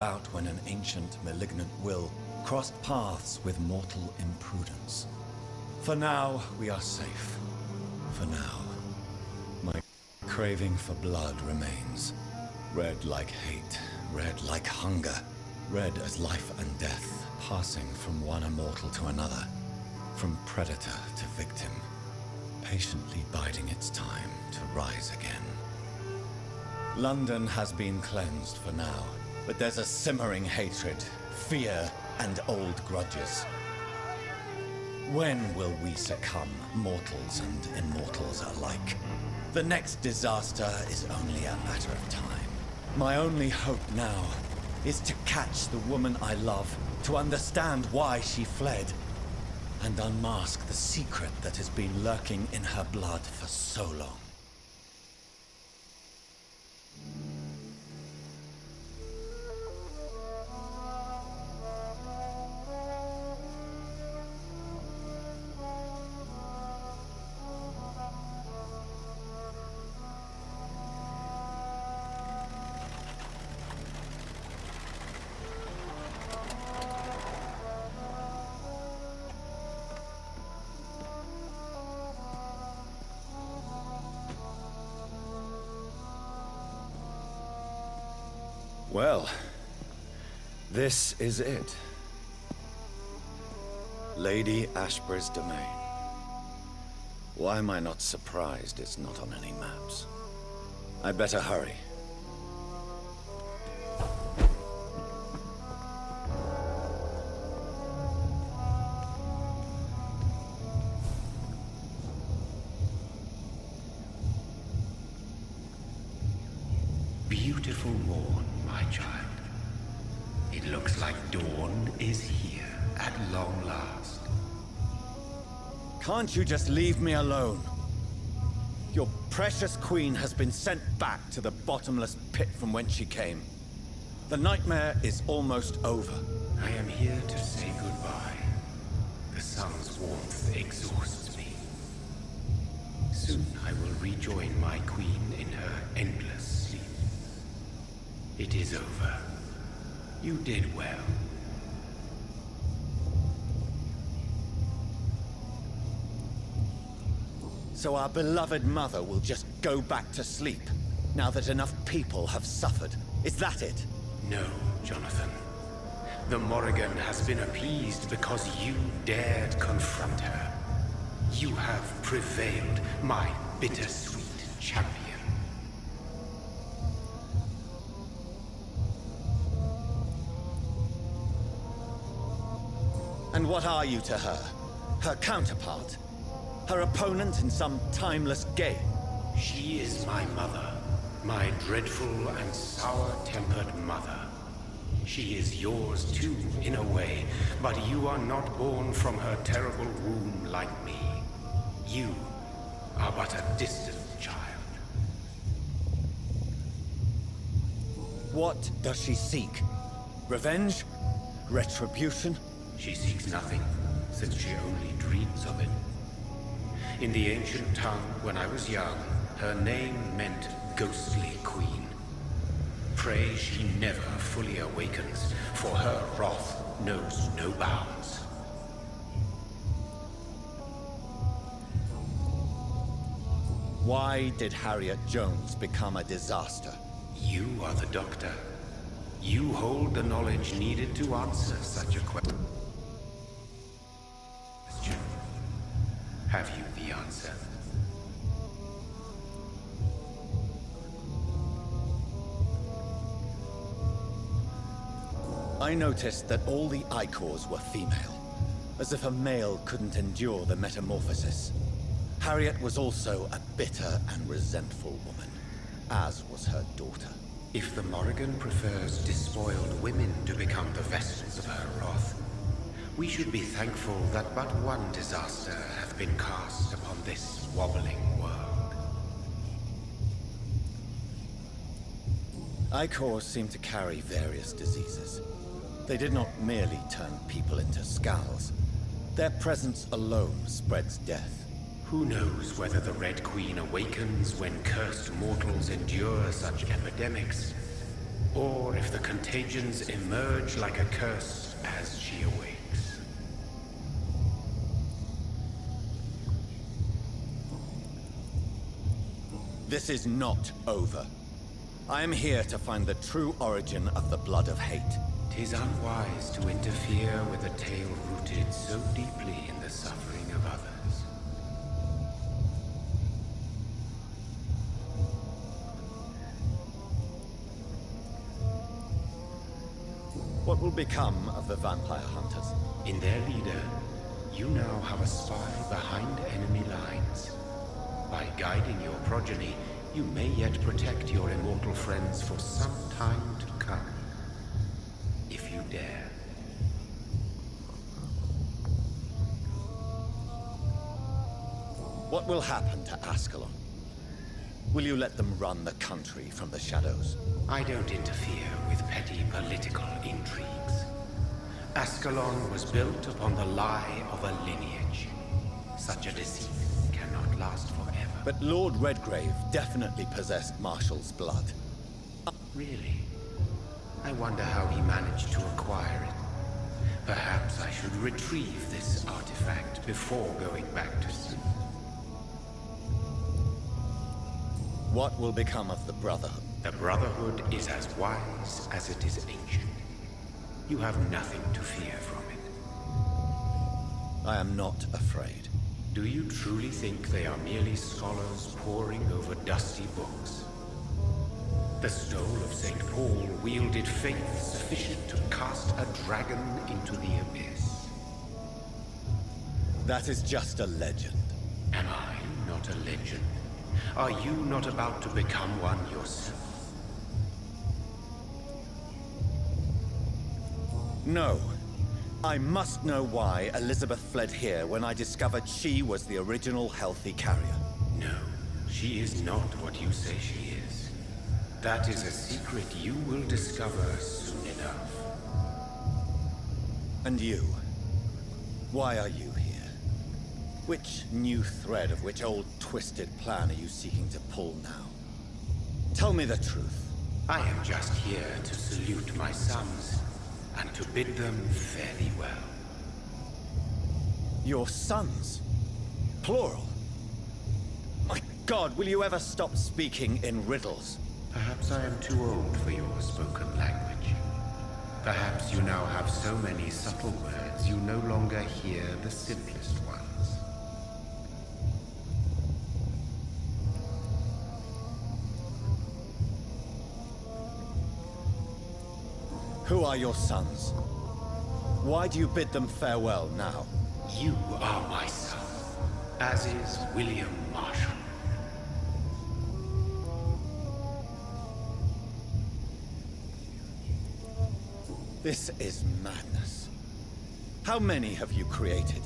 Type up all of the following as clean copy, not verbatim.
about when an ancient, malignant will crossed paths with mortal imprudence. For now, we are safe. For now. My craving for blood remains. Red like hate, red like hunger. Red as life and death, passing from one immortal to another. From predator to victim. Patiently biding its time to rise again. London has been cleansed for now, but there's a simmering hatred, fear, and old grudges. When will we succumb, mortals and immortals alike? The next disaster is only a matter of time. My only hope now is to catch the woman I love, to understand why she fled, and unmask the secret that has been lurking in her blood for so long. Well, this is it. Lady Ashbury's domain. Why am I not surprised it's not on any maps? I'd better hurry. Beautiful morn, my child. It looks like dawn is here at long last. Can't you just leave me alone? Your precious queen has been sent back to the bottomless pit from whence she came. The nightmare is almost over. I am here to say goodbye. The sun's warmth exhausts me. Soon I will rejoin my queen in her endless sleep. It is over. You did well. So our beloved mother will just go back to sleep, now that enough people have suffered. Is that it? No, Jonathan. The Morrigan has been appeased because you dared confront her. You have prevailed, my bittersweet champion. And what are you to her? Her counterpart? Her opponent in some timeless game? She is my mother. My dreadful and sour-tempered mother. She is yours too, in a way, but you are not born from her terrible womb like me. You are but a distant child. What does she seek? Revenge? Retribution? She seeks nothing, since she only dreams of it. In the ancient tongue, when I was young, her name meant Ghostly Queen. Pray she never fully awakens, for her wrath knows no bounds. Why did Harriet Jones become a disaster? You are the doctor. You hold the knowledge needed to answer such a question. Have you the answer? I noticed that all the Icors were female, as if a male couldn't endure the metamorphosis. Harriet was also a bitter and resentful woman, as was her daughter. If the Morrigan prefers despoiled women to become the vessels of her wrath, we should be thankful that but one disaster hath been cast upon this wobbling world. Icors seem to carry various diseases. They did not merely turn people into skulls. Their presence alone spreads death. Who knows whether the Red Queen awakens when cursed mortals endure such epidemics, or if the contagions emerge like a curse as she awakes. This is not over. I am here to find the true origin of the blood of hate. 'Tis unwise to interfere with a tale rooted so deeply in the suffering of others. What will become of the vampire hunters? In their leader, you now have a spy behind enemy lines. By guiding your progeny, you may yet protect your immortal friends for some time to come. If you dare. What will happen to Ascalon? Will you let them run the country from the shadows? I don't interfere with petty political intrigues. Ascalon was built upon the lie of a lineage. Such a deceit cannot last forever. But Lord Redgrave definitely possessed Marshall's blood. Really? I wonder how he managed to acquire it. Perhaps I should retrieve this artifact before going back to sea. What will become of the Brotherhood? The Brotherhood is as wise as it is ancient. You have nothing to fear from it. I am not afraid. Do you truly think they are merely scholars poring over dusty books? The stole of St. Paul wielded faith sufficient to cast a dragon into the abyss. That is just a legend. Am I not a legend? Are you not about to become one yourself? No. I must know why Elizabeth fled here when I discovered she was the original healthy carrier. No, she is not what you say she is. That is a secret you will discover soon enough. And you? Why are you here? Which new thread of which old twisted plan are you seeking to pull now? Tell me the truth. I am just here to salute my sons, and to bid them fare thee well. Your sons? Plural? My God, will you ever stop speaking in riddles? Perhaps I am too old for your spoken language. Perhaps you now have so many subtle words you no longer hear the simplest ones. Who are your sons? Why do you bid them farewell now? You are my son, as is William Marshall. This is madness. How many have you created?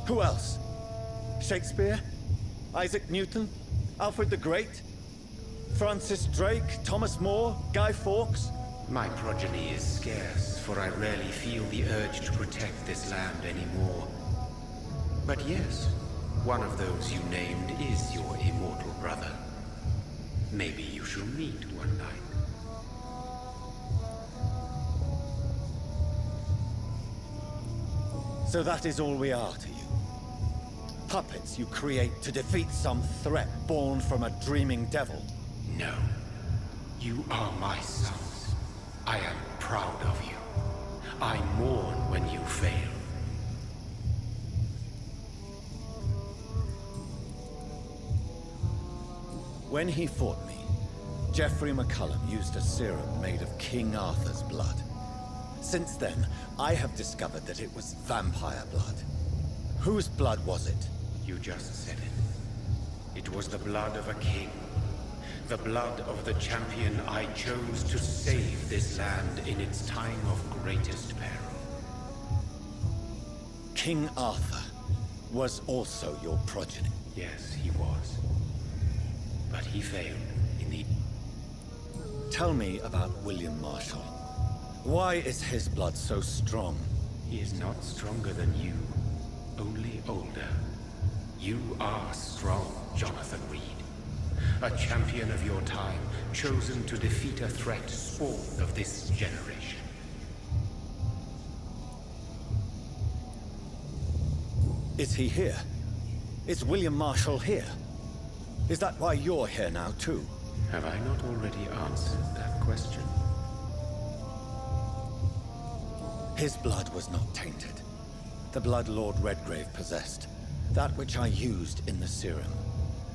Who else? Shakespeare? Isaac Newton? Alfred the Great? Francis Drake? Thomas More? Guy Fawkes? My progeny is scarce, for I rarely feel the urge to protect this land anymore. But yes, one of those you named is your immortal brother. Maybe you shall meet one night. So that is all we are to you? Puppets you create to defeat some threat born from a dreaming devil? No. You are my sons. I am proud of you. I mourn when you fail. When he fought me, Geoffrey McCullum used a serum made of King Arthur's blood. Since then, I have discovered that it was vampire blood. Whose blood was it? You just said it. It was the blood of a king. The blood of the champion I chose to save this land in its time of greatest peril. King Arthur was also your progeny. Yes, he was. But he failed in the... Tell me about William Marshall. Why is his blood so strong? He is not stronger than you, only older. You are strong, Jonathan Reed. A champion of your time, chosen to defeat a threat spawn of this generation. Is he here? Is William Marshall here? Is that why you're here now, too? Have I not already answered that question? His blood was not tainted. The blood Lord Redgrave possessed. That which I used in the serum.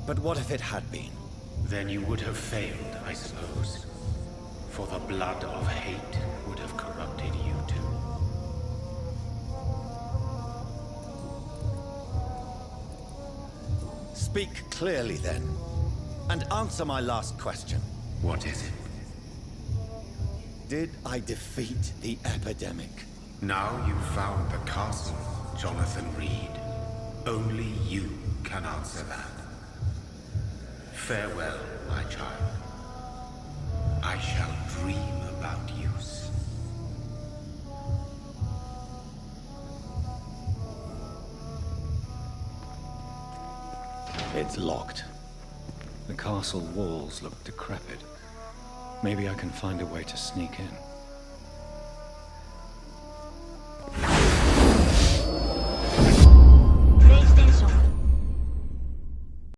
But what if it had been? Then you would have failed, I suppose. For the blood of hate would have corrupted you too. Speak clearly then, and answer my last question. What is it? Did I defeat the epidemic? Now you've found the castle, Jonathan Reed. Only you can answer that. Farewell, my child. I shall dream about use. It's locked. The castle walls look decrepit. Maybe I can find a way to sneak in.